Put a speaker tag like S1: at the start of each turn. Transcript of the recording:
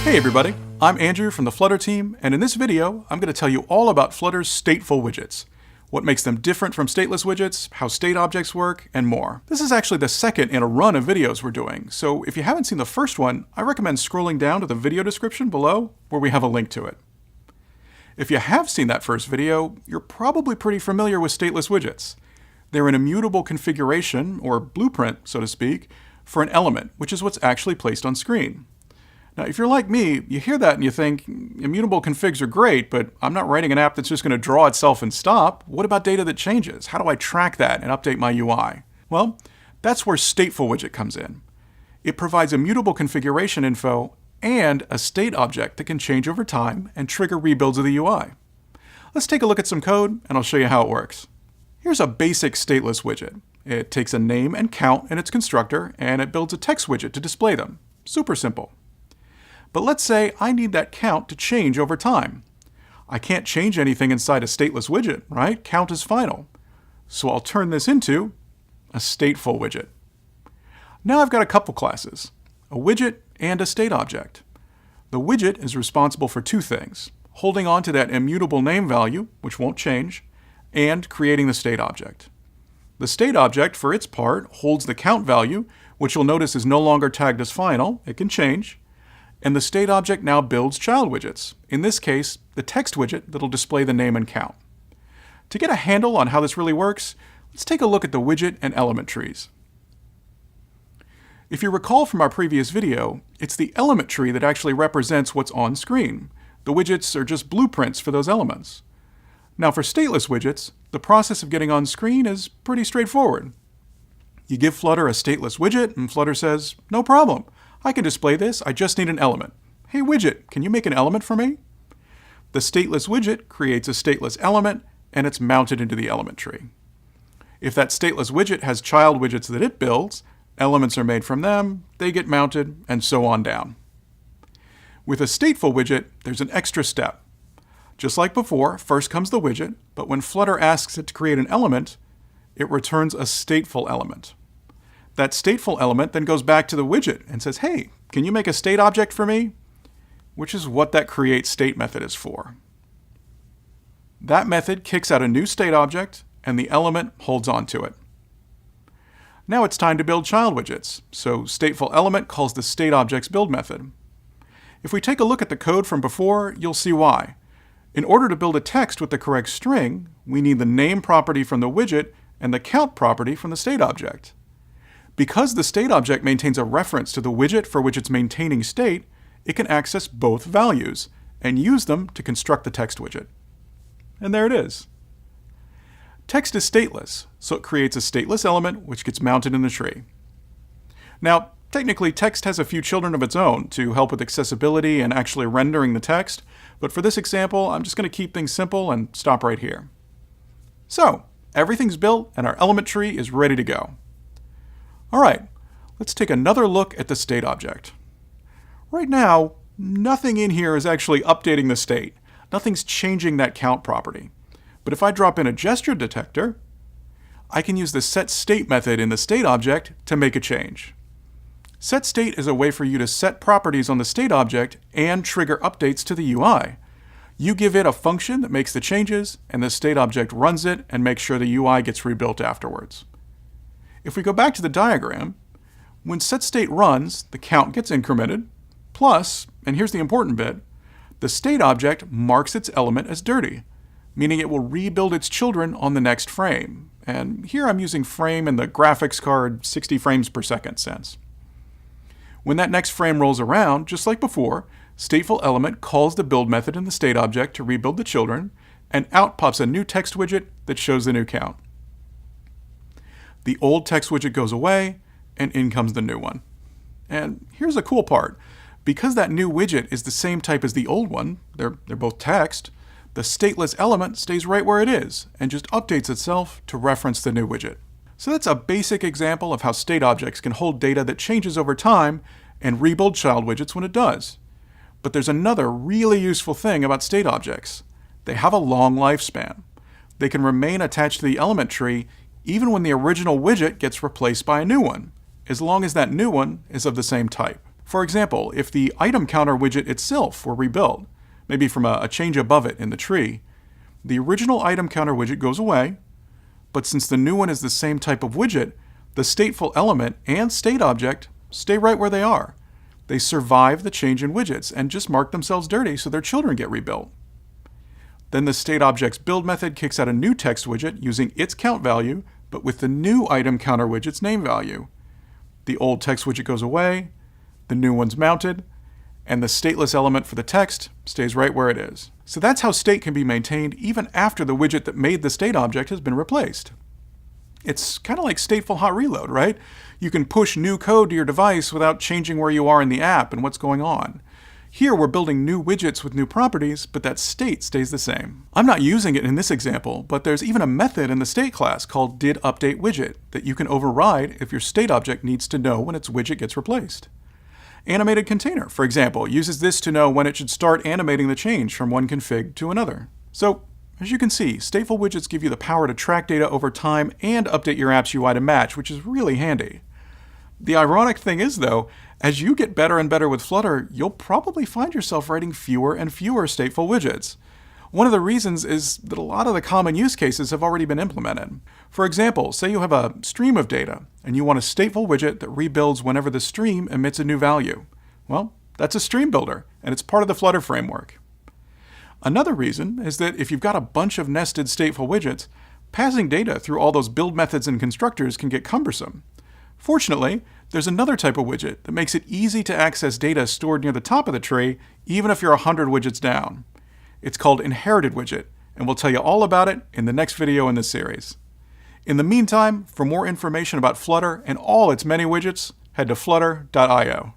S1: Hey everybody, I'm Andrew from the Flutter team, and in this video, I'm going to tell you all about Flutter's stateful widgets, what makes them different from stateless widgets, how state objects work, and more. This is actually the second in a run of videos we're doing, so if you haven't seen the first one, I recommend scrolling down to the video description below where we have a link to it. If you have seen that first video, you're probably pretty familiar with stateless widgets. They're an immutable configuration, or blueprint, so to speak, for an element, which is what's actually placed on screen. Now, if you're like me, you hear that and you think, immutable configs are great, but I'm not writing an app that's just going to draw itself and stop. What about data that changes? How do I track that and update my UI? Well, that's where Stateful widget comes in. It provides immutable configuration info and a state object that can change over time and trigger rebuilds of the UI. Let's take a look at some code and I'll show you how it works. Here's a basic stateless widget. It takes a name and count in its constructor and it builds a text widget to display them. Super simple. But let's say I need that count to change over time. I can't change anything inside a stateless widget, right? Count is final. So I'll turn this into a stateful widget. Now I've got a couple classes, a widget and a state object. The widget is responsible for two things, holding on to that immutable name value, which won't change, and creating the state object. The state object, for its part, holds the count value, which you'll notice is no longer tagged as final, it can change, and the state object now builds child widgets, in this case, the text widget that'll display the name and count. To get a handle on how this really works, let's take a look at the widget and element trees. If you recall from our previous video, it's the element tree that actually represents what's on screen. The widgets are just blueprints for those elements. Now for stateless widgets, the process of getting on screen is pretty straightforward. You give Flutter a stateless widget, and Flutter says, no problem. I can display this, I just need an element. Hey widget, can you make an element for me? The stateless widget creates a stateless element, and it's mounted into the element tree. If that stateless widget has child widgets that it builds, elements are made from them, they get mounted, and so on down. With a stateful widget, there's an extra step. Just like before, first comes the widget, but when Flutter asks it to create an element, it returns a stateful element. That stateful element then goes back to the widget and says, hey, can you make a state object for me? Which is what that createState method is for. That method kicks out a new state object, and the element holds on to it. Now it's time to build child widgets, so stateful element calls the state object's build method. If we take a look at the code from before, you'll see why. In order to build a text with the correct string, we need the name property from the widget and the count property from the state object. Because the state object maintains a reference to the widget for which it's maintaining state, it can access both values and use them to construct the text widget. And there it is. Text is stateless, so it creates a stateless element which gets mounted in the tree. Now, technically text has a few children of its own to help with accessibility and actually rendering the text, but for this example, I'm just going to keep things simple and stop right here. So, everything's built and our element tree is ready to go. All right, let's take another look at the state object. Right now, nothing in here is actually updating the state. Nothing's changing that count property. But if I drop in a gesture detector, I can use the setState method in the state object to make a change. SetState is a way for you to set properties on the state object and trigger updates to the UI. You give it a function that makes the changes, and the state object runs it and makes sure the UI gets rebuilt afterwards. If we go back to the diagram, when setState runs, the count gets incremented, plus, and here's the important bit, the state object marks its element as dirty, meaning it will rebuild its children on the next frame. And here I'm using frame in the graphics card 60 frames per second sense. When that next frame rolls around, just like before, stateful element calls the build method in the state object to rebuild the children, and out pops a new text widget that shows the new count. The old text widget goes away, and in comes the new one. And here's the cool part. Because that new widget is the same type as the old one, they're both text, the stateless element stays right where it is, and just updates itself to reference the new widget. So that's a basic example of how state objects can hold data that changes over time and rebuild child widgets when it does. But there's another really useful thing about state objects. They have a long lifespan. They can remain attached to the element tree even when the original widget gets replaced by a new one, as long as that new one is of the same type. For example, if the item counter widget itself were rebuilt, maybe from a change above it in the tree, the original item counter widget goes away, but since the new one is the same type of widget, the stateful element and state object stay right where they are. They survive the change in widgets and just mark themselves dirty so their children get rebuilt. Then the state object's build method kicks out a new text widget using its count value, but with the new item counter widget's name value. The old text widget goes away, the new one's mounted, and the stateless element for the text stays right where it is. So that's how state can be maintained even after the widget that made the state object has been replaced. It's kind of like stateful hot reload, right? You can push new code to your device without changing where you are in the app and what's going on. Here we're building new widgets with new properties, but that state stays the same. I'm not using it in this example, but there's even a method in the state class called didUpdateWidget that you can override if your state object needs to know when its widget gets replaced. Animated container, for example, uses this to know when it should start animating the change from one config to another. So, as you can see, stateful widgets give you the power to track data over time and update your app's UI to match, which is really handy. The ironic thing is, though, as you get better and better with Flutter, you'll probably find yourself writing fewer and fewer stateful widgets. One of the reasons is that a lot of the common use cases have already been implemented. For example, say you have a stream of data, and you want a stateful widget that rebuilds whenever the stream emits a new value. Well, that's a stream builder, and it's part of the Flutter framework. Another reason is that if you've got a bunch of nested stateful widgets, passing data through all those build methods and constructors can get cumbersome. Fortunately, there's another type of widget that makes it easy to access data stored near the top of the tree, even if you're 100 widgets down. It's called Inherited Widget, and we'll tell you all about it in the next video in this series. In the meantime, for more information about Flutter and all its many widgets, head to flutter.io.